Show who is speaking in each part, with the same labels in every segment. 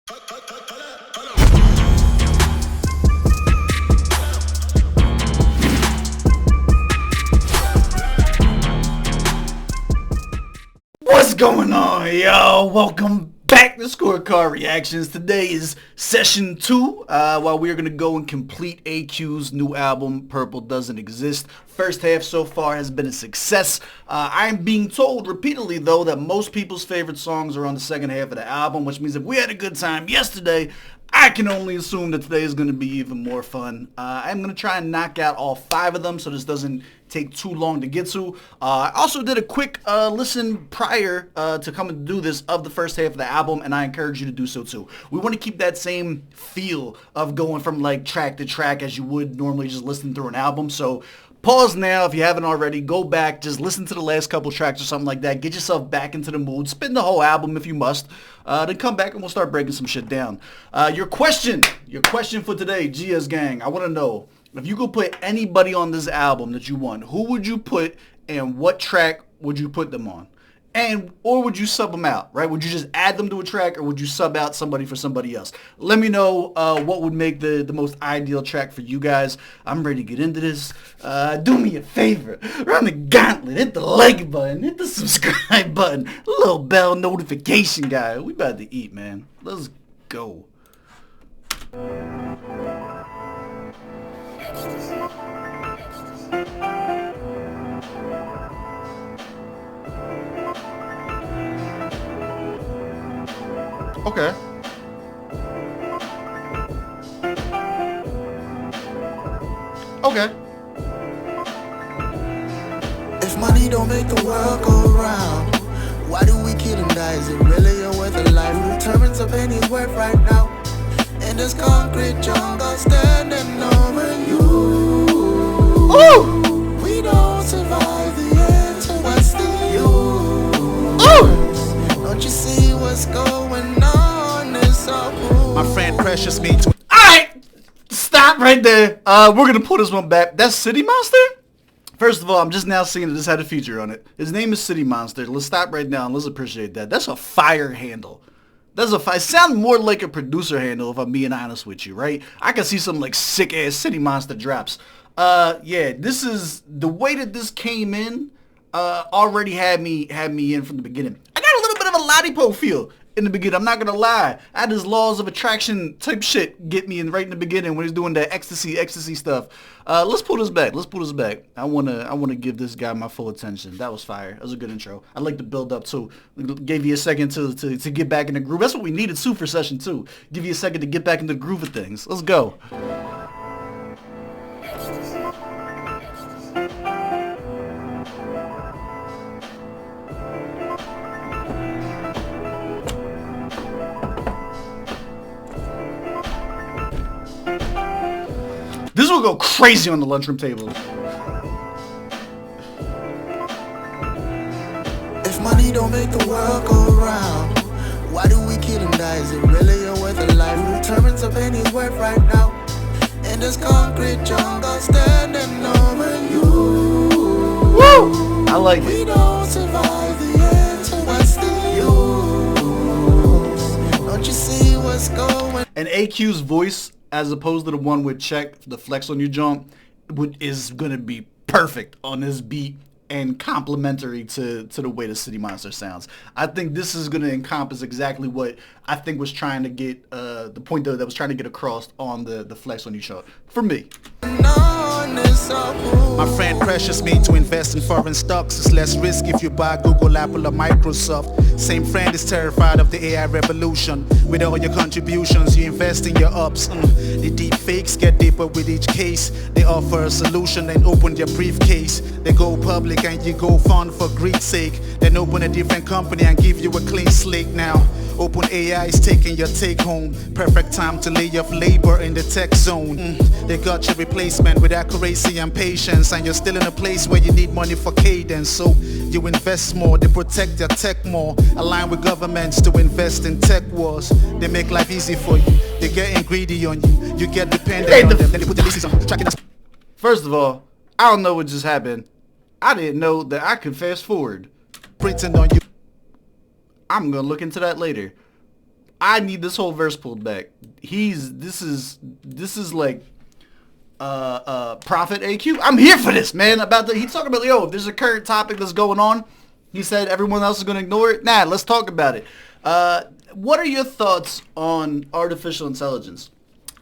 Speaker 1: What's going on, y'all? Welcome back to Scorecard Reactions. Today is session 2, while we are going to go and complete AQ's new album, Purple Doesn't Exist. First half so far has been a success. I'm being told repeatedly, though, that most people's favorite songs are on the second half of the album, which means if we had a good time yesterday, I can only assume that today is going to be even more fun. I'm going to try and knock out all 5 of them so this doesn't take too long to get to. I also did a quick listen prior to coming to do this of the first half of the album, and I encourage you to do so too. We want to keep that same feel of going from like track to track as you would normally just listen through an album. So pause now if you haven't already. Go back, just listen to the last couple tracks or something like that. Get yourself back into the mood. Spin the whole album if you must. Then come back and we'll start breaking some shit down. Your question for today, GSGang. I want to know, if you could put anybody on this album that you want, who would you put and what track would you put them on? Or would you sub them out, right? Would you just add them to a track, or would you sub out somebody for somebody else? Let me know what would make the most ideal track for you guys. I'm ready to get into this. Do me a favor. Run the gauntlet. Hit the like button. Hit the subscribe button. The little bell notification guy. We about to eat, man. Let's go. Okay. Okay.
Speaker 2: If money don't make the world go round, why do we kill and die? Is it really worth a life? Who determines a penny's worth right now? In this concrete jungle, standing over you. Ooh. We don't survive the end, so what's the use? Ooh. Don't you see what's going on?
Speaker 3: My friend Precious me to.
Speaker 1: Alright! Stop right there. We're gonna pull this one back. That's City Monster? First of all, I'm just now seeing that this had a feature on it. His name is City Monster. Let's stop right now and let's appreciate that. That's a fire handle. That's a fire. It sounds more like a producer handle, if I'm being honest with you, right? I can see some like sick ass City Monster drops. Yeah, this is the way that this came in. Already had me in from the beginning. I got a little bit of a Lottie feel in the beginning. I'm not gonna lie. I had this laws of attraction type shit get me in right in the beginning when he's doing that ecstasy stuff. Let's pull this back. I wanna give this guy my full attention. That was fire. That was a good intro. I like the build up too. Gave you a second to get back in the groove. That's what we needed too for session 2. Give you a second to get back in the groove of things. Let's go. This will go crazy on the lunchroom table.
Speaker 2: If money don't make the world go round, why do we kill and die? Is it really worth a life? Who determines a penny's worth right now? In this concrete jungle, standing over you.
Speaker 1: Woo! I like it.
Speaker 2: We don't survive the end, so what's the use? Don't you see what's going?
Speaker 1: And AQ's voice, as opposed to the one with Check, the flex on your jump, is going to be perfect on this beat and complementary to the way the City Monster sounds. I think this is going to encompass exactly what I think was trying to get, the point that was trying to get across on the flex on your chart. For me.
Speaker 3: My friend Precious me to invest in foreign stocks. It's less risk if you buy Google, Apple, or Microsoft. Same friend is terrified of the AI revolution. With all your contributions, you invest in your ups. The deep fakes get deeper with each case. They offer a solution, then open their briefcase. They go public and you go fund for greed's sake. Then open a different company and give you a clean slate now. Open AI is taking your take home. Perfect time to lay off labor in the tech zone. They got your replacement with accuracy and patience, and you're still in a place where you need money for cadence. So you invest more, they protect their tech more. Align with governments to invest in tech wars. They make life easy for you. They getting greedy on you. You get dependent on them. Then they put the leases on tracking us.
Speaker 1: First of all, I don't know what just happened. I didn't know that I could fast forward.
Speaker 3: Printing on you.
Speaker 1: I'm gonna look into that later. I need this whole verse pulled back. This is like Prophet AQ. I'm here for this, man. He's talking about, yo, if there's a current topic that's going on, he said everyone else is going to ignore it. Nah, let's talk about it. What are your thoughts on artificial intelligence?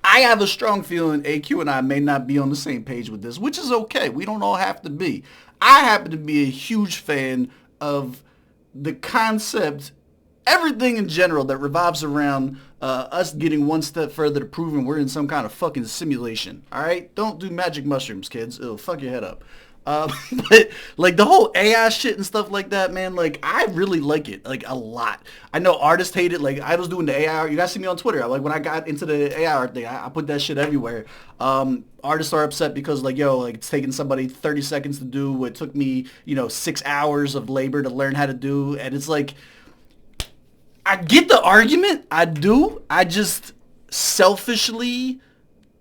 Speaker 1: I have a strong feeling AQ and I may not be on the same page with this, which is okay. We don't all have to be. I happen to be a huge fan of the concept, everything in general that revolves around us getting one step further to proving we're in some kind of fucking simulation. All right? Don't do magic mushrooms, kids. It'll fuck your head up. But like the whole AI shit and stuff like that, man, like I really like it, like a lot. I know artists hate it. Like I was doing the AI art. You guys see me on Twitter. Like when I got into the AI art thing, I put that shit everywhere. Artists are upset because like, yo, like it's taking somebody 30 seconds to do what took me, 6 hours of labor to learn how to do. And it's like, I get the argument. I do. I just selfishly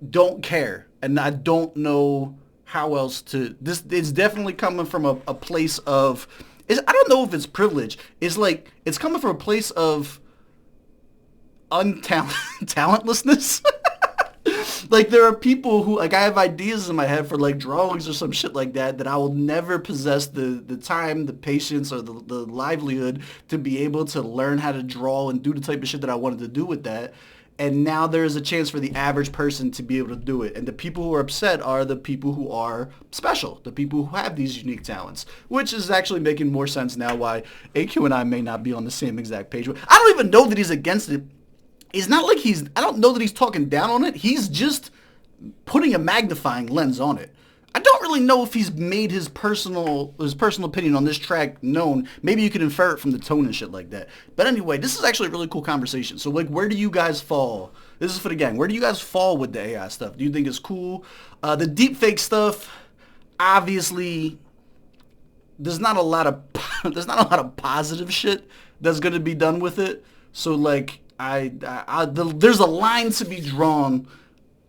Speaker 1: don't care. And I don't know how else to, this is definitely coming from a place of, I don't know if it's privilege. It's like, it's coming from a place of talentlessness. Like there are people who, like I have ideas in my head for like drawings or some shit like that I will never possess the time, the patience, or the livelihood to be able to learn how to draw and do the type of shit that I wanted to do with that. And now there is a chance for the average person to be able to do it. And the people who are upset are the people who are special, the people who have these unique talents, which is actually making more sense now why AQ and I may not be on the same exact page. I don't even know that he's against it. It's not like I don't know that he's talking down on it. He's just putting a magnifying lens on it. I don't really know if he's made his personal opinion on this track known. Maybe you can infer it from the tone and shit like that. But anyway, this is actually a really cool conversation. So like, where do you guys fall? This is for the gang. Where do you guys fall with the AI stuff? Do you think it's cool? The deepfake stuff, obviously, there's not a lot of positive shit that's gonna be done with it. So like, there's a line to be drawn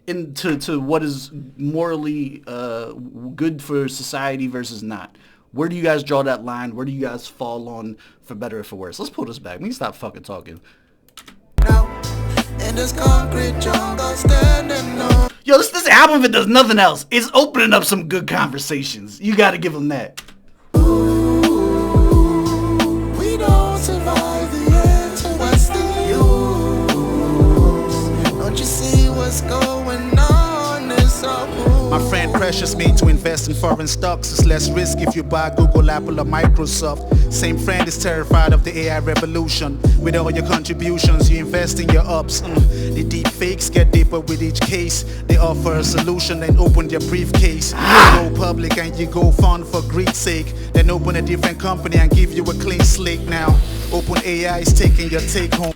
Speaker 1: into what is morally good for society versus not. Where do you guys draw that line? Where do you guys fall on, for better or for worse? Let's pull this back. We can stop fucking talking.
Speaker 2: In this concrete jungle standing on.
Speaker 1: Yo, this album, if it does nothing else, it's opening up some good conversations. You gotta give them that.
Speaker 2: We don't survive the end, so what's the use? Don't you see what's going on? It's all
Speaker 3: My friend pressures me to invest in foreign stocks. It's less risk if you buy Google, Apple, or Microsoft. Same friend is terrified of the AI revolution. With all your contributions, you invest in your ups. The deep fakes get deeper with each case. They offer a solution, then open your briefcase. You go public and you go fund for greed's sake. Then open a different company and give you a clean slate. Now, open AI is taking your take home.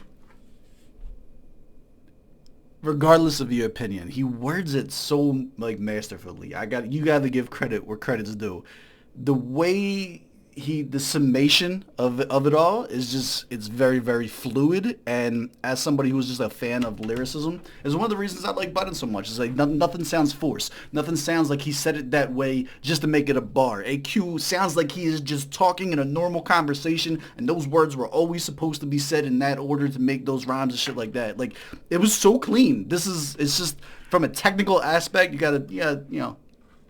Speaker 1: Regardless of your opinion, he words it so like masterfully. You got to give credit where credit's due. The way the summation of it all is just, it's very, very fluid. And as somebody who's just a fan of lyricism, is one of the reasons I like Button so much. It's like nothing sounds forced. Nothing sounds like he said it that way just to make it a bar. AQ sounds like he is just talking in a normal conversation, and those words were always supposed to be said in that order to make those rhymes and shit like that. Like, it was so clean. It's just from a technical aspect, you gotta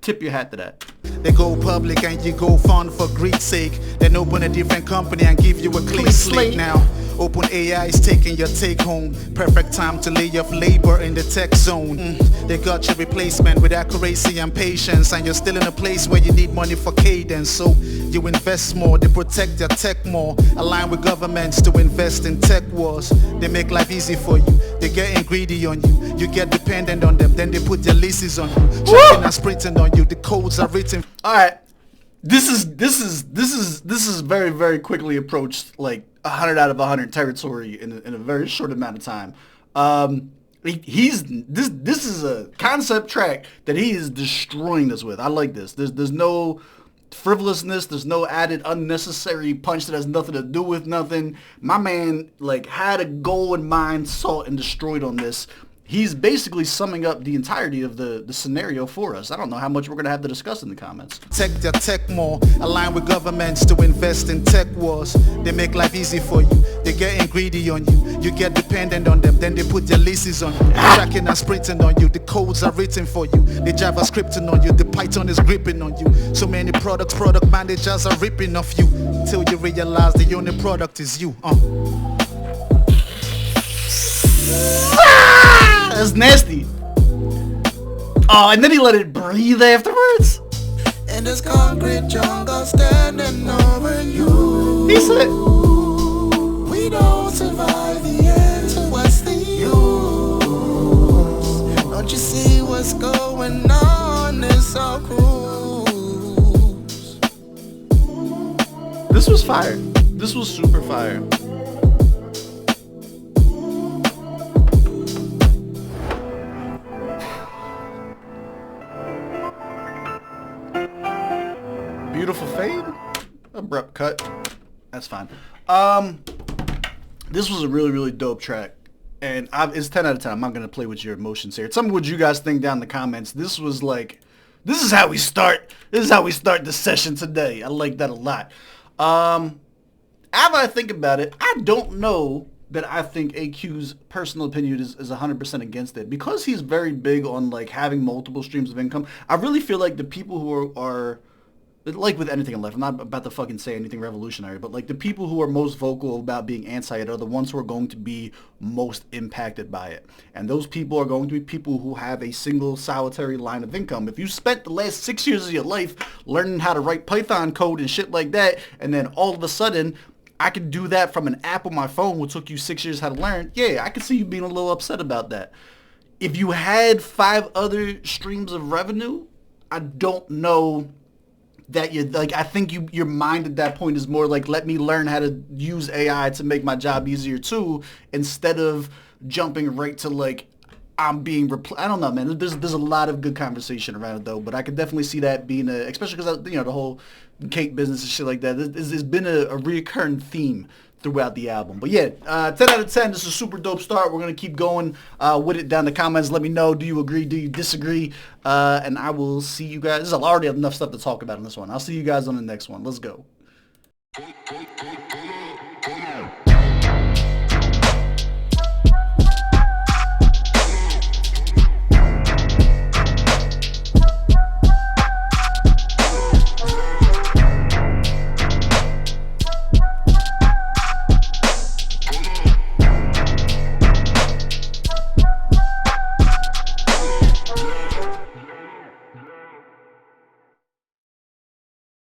Speaker 1: tip your hat to that.
Speaker 3: They go public and you go fund for greed's sake. Then open a different company and give you a clean slate. Now, open AI is taking your take home. Perfect time to lay off labor in the tech zone. They got your replacement with accuracy and patience, and you're still in a place where you need money for cadence. So you invest more, they protect your tech more. Align with governments to invest in tech wars. They make life easy for you. They getting greedy on you. You get dependent on them, then they put their leases on you. Tracking and sprinting on you. The codes are written.
Speaker 1: All right, this is very, very quickly approached like 100 out of 100 territory in a very short amount of time. This is a concept track that he is destroying us with. I like this. There's no frivolousness. There's no added unnecessary punch that has nothing to do with nothing. My man like had a goal in mind, sought and destroyed on this. he's basically summing up the entirety of the scenario for us. I don't know how much we're going to have to discuss in the comments.
Speaker 3: Tech their tech more, align with governments to invest in tech wars. They make life easy for you, they getting greedy on you. You get dependent on them, then they put their leases on you. Tracking and sprinting on you, the codes are written for you. The JavaScripting on you, the Python is gripping on you. So many product managers are ripping off you. Till you realize the only product is you.
Speaker 1: That's nasty. Oh, and then he let it breathe afterwards.
Speaker 2: In this concrete jungle standing over you.
Speaker 1: He said,
Speaker 2: we don't survive the end, so what's the use? Don't you see what's going on? It's all cruise.
Speaker 1: This was fire. This was super fire. Beautiful fade, abrupt cut. That's fine. This was a really dope track, and it's 10 out of 10. I'm not gonna play with your emotions here. Tell me what you guys think down in the comments. This was like, this is how we start. This is how we start the session today. I like that a lot. After I think about it, I don't know that I think AQ's personal opinion is 100% against it, because he's very big on like having multiple streams of income. I really feel like the people who are like with anything in life, I'm not about to fucking say anything revolutionary, but like the people who are most vocal about being anti it are the ones who are going to be most impacted by it. And those people are going to be people who have a single solitary line of income. If you spent the last 6 years of your life learning how to write Python code and shit like that, and then all of a sudden I could do that from an app on my phone, which took you 6 years how to learn, yeah, I could see you being a little upset about that. If you had 5 other streams of revenue, I don't know that you're like, I think your mind at that point is more like, let me learn how to use AI to make my job easier too, instead of jumping right to like, I'm being I don't know, man. There's a lot of good conversation around it though, but I could definitely see that being especially because the whole cake business and shit like that. There's been a reoccurring theme throughout the album. But yeah, 10 out of 10. This is a super dope start. We're going to keep going with it down in the comments. Let me know. Do you agree? Do you disagree? And I will see you guys. There's already enough stuff to talk about on this one. I'll see you guys on the next one. Let's go.